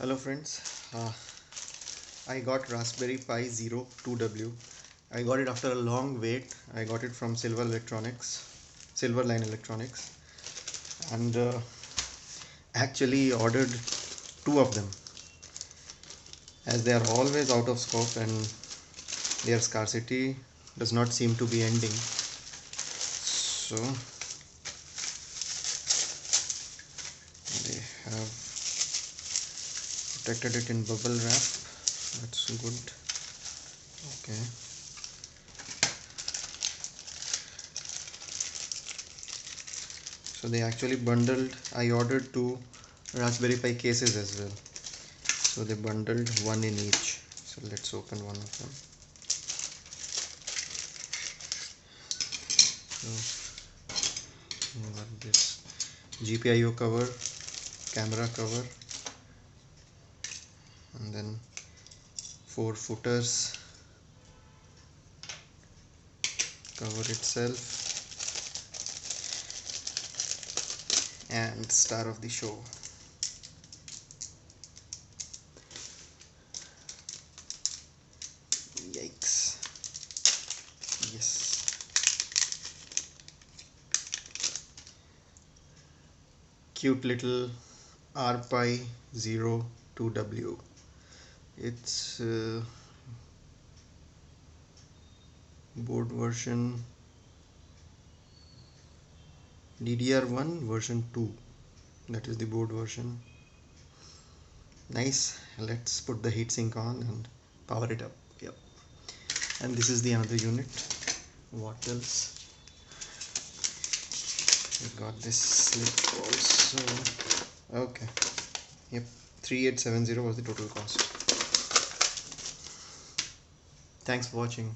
Hello friends, I got Raspberry Pi Zero 2W. I got it after a long wait. I got it from Silverline Electronics, and actually ordered two of them as they are always out of stock and their scarcity does not seem to be ending. So they have protected it in bubble wrap. That's good. Okay. So they actually bundled. I ordered two Raspberry Pi cases as well. So they bundled one in each. So let's open one of them. So you got this GPIO cover, camera cover, and then four footers, cover itself, and star of the show. Yikes. Yes. Cute little RPi Zero 2W. It's board version DDR1 version 2. That is the board version. Nice. Let's put the heatsink on and power it up. Yep. And this is the another unit. What else? We got this slip also. Okay. Yep. 3870 was the total cost. Thanks for watching.